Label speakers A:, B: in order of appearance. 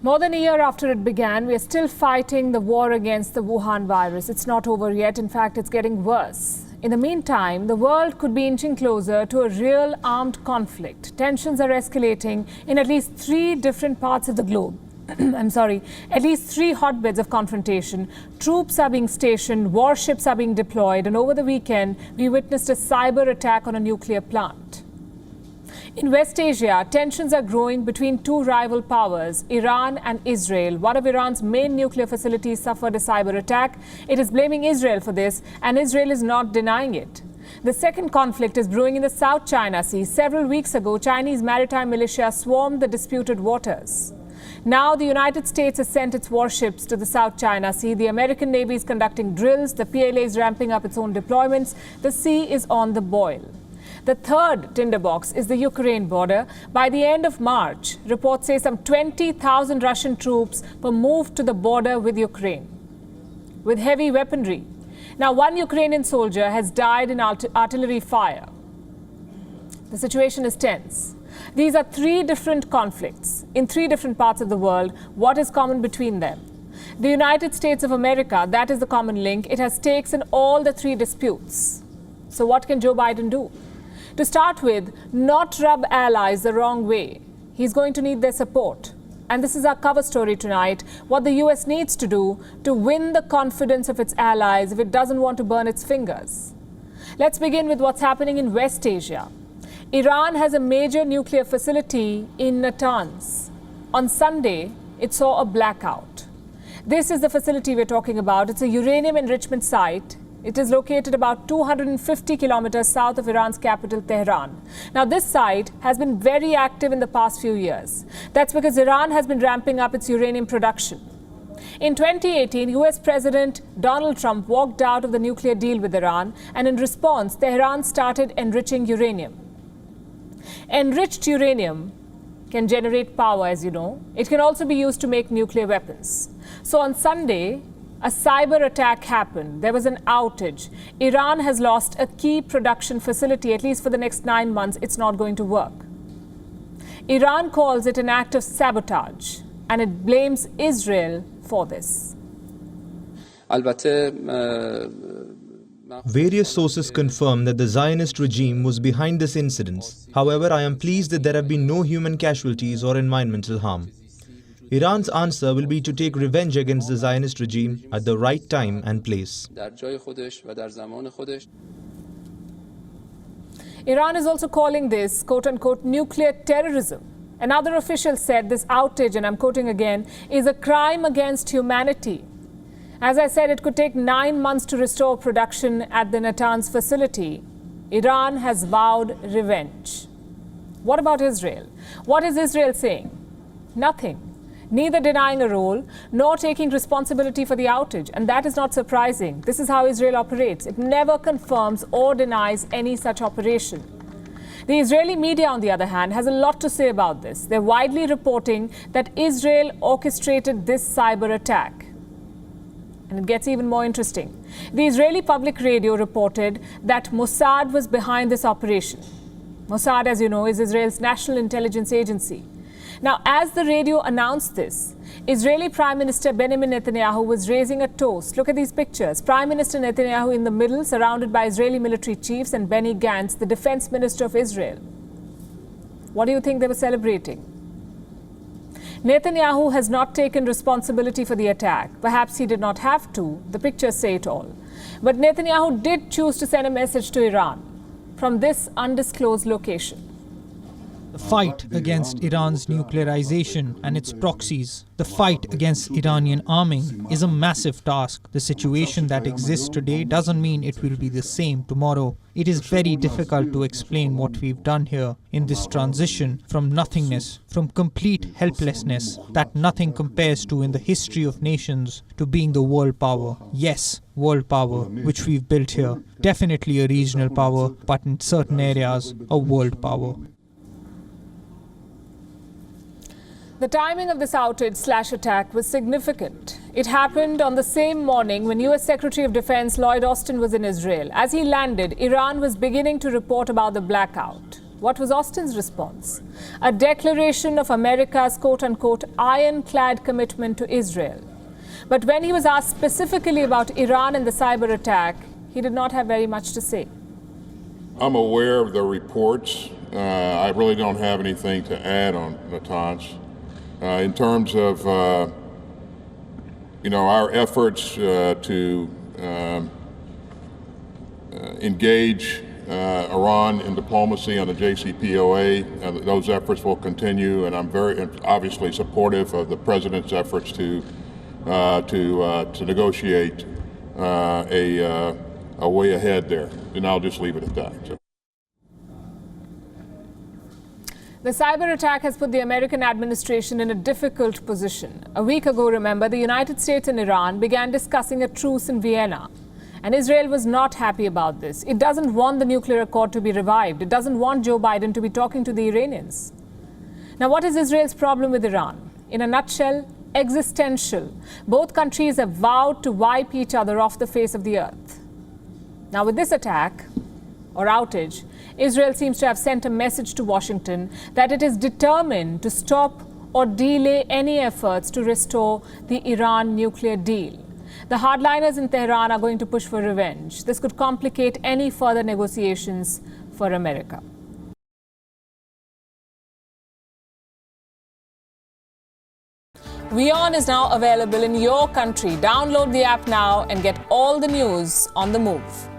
A: More than a year after it began, we are still fighting the war against the Wuhan virus. It's not over yet. In fact, it's getting worse. In the meantime, the world could be inching closer to a real armed conflict. Tensions are escalating in at least 3 different parts of the globe. At least 3 hotbeds of confrontation. Troops are being stationed, warships are being deployed, and over the weekend, we witnessed a cyber attack on a nuclear plant. In West Asia, tensions are growing between 2 rival powers, Iran and Israel. One of Iran's main nuclear facilities suffered a cyber attack. It is blaming Israel for this, and Israel is not denying it. The second conflict is brewing in the South China Sea. Several weeks ago, Chinese maritime militia swarmed the disputed waters. Now, the United States has sent its warships to the South China Sea. The American Navy is conducting drills. The PLA is ramping up its own deployments. The sea is on the boil. The third tinderbox is the Ukraine border. By the end of March, reports say some 20,000 Russian troops were moved to the border with Ukraine with heavy weaponry. Now, 1 Ukrainian soldier has died in artillery fire. The situation is tense. These are 3 different conflicts in 3 different parts of the world. What is common between them? The United States of America, that is the common link. It has stakes in all the 3 disputes. So what can Joe Biden do? To start with, not rub allies the wrong way. He's going to need their support. And this is our cover story tonight, what the US needs to do to win the confidence of its allies if it doesn't want to burn its fingers. Let's begin with what's happening in West Asia. Iran has a major nuclear facility in Natanz. On Sunday, it saw a blackout. This is the facility we're talking about. It's a uranium enrichment site. It is located about 250 kilometers south of Iran's capital, Tehran. Now, this site has been very active in the past few years. That's because Iran has been ramping up its uranium production. In 2018, US President Donald Trump walked out of the nuclear deal with Iran, and in response, Tehran started enriching uranium. Enriched uranium can generate power, as you know. It can also be used to make nuclear weapons. So on Sunday, a cyber attack happened. There was an outage. Iran has lost a key production facility. At least for the next 9 months, it's not going to work. Iran calls it an act of sabotage, and it blames Israel for this.
B: Various sources confirm that the Zionist regime was behind this incident. However, I am pleased that there have been no human casualties or environmental harm. Iran's answer will be to take revenge against the Zionist regime at the right time and place.
A: Iran is also calling this, quote-unquote, nuclear terrorism. Another official said this outage, and I'm quoting again, is a crime against humanity. As I said, it could take 9 months to restore production at the Natanz facility. Iran has vowed revenge. What about Israel? What is Israel saying? Nothing. Neither denying a role nor taking responsibility for the outage. And that is not surprising. This is how Israel operates. It never confirms or denies any such operation. The Israeli media, on the other hand, has a lot to say about this. They're widely reporting that Israel orchestrated this cyber attack. And it gets even more interesting. The Israeli public radio reported that Mossad was behind this operation. Mossad, as you know, is Israel's national intelligence agency. Now, as the radio announced this, Israeli Prime Minister Benjamin Netanyahu was raising a toast. Look at these pictures. Prime Minister Netanyahu in the middle, surrounded by Israeli military chiefs, and Benny Gantz, the defense minister of Israel. What do you think they were celebrating? Netanyahu has not taken responsibility for the attack. Perhaps he did not have to. The pictures say it all. But Netanyahu did choose to send a message to Iran from this undisclosed location.
C: The fight against Iran's nuclearization and its proxies, the fight against Iranian arming, is a massive task. The situation that exists today doesn't mean it will be the same tomorrow. It is very difficult to explain what we've done here in this transition from nothingness, from complete helplessness that nothing compares to in the history of nations, to being the world power. Yes, world power, which we've built here. Definitely a regional power, but in certain areas, a world power.
A: The timing of this outage/attack was significant. It happened on the same morning when US Secretary of Defense Lloyd Austin was in Israel. As he landed, Iran was beginning to report about the blackout. What was Austin's response? A declaration of America's quote-unquote ironclad commitment to Israel. But when he was asked specifically about Iran and the cyber attack, he did not have very much to say.
D: I'm aware of the reports. I really don't have anything to add on Natanz. In terms of our efforts to engage Iran in diplomacy on the JCPOA, those efforts will continue, and I'm very obviously supportive of the President's efforts to negotiate a way ahead there. And I'll just leave it at that. So.
A: The cyber attack has put the American administration in a difficult position. A week ago, remember, the United States and Iran began discussing a truce in Vienna. And Israel was not happy about this. It doesn't want the nuclear accord to be revived. It doesn't want Joe Biden to be talking to the Iranians. Now, what is Israel's problem with Iran? In a nutshell, existential. Both countries have vowed to wipe each other off the face of the earth. Now, with this attack, or outage, Israel seems to have sent a message to Washington that it is determined to stop or delay any efforts to restore the Iran nuclear deal. The hardliners in Tehran are going to push for revenge. This could complicate any further negotiations for America. WION is now available in your country. Download the app now and get all the news on the move.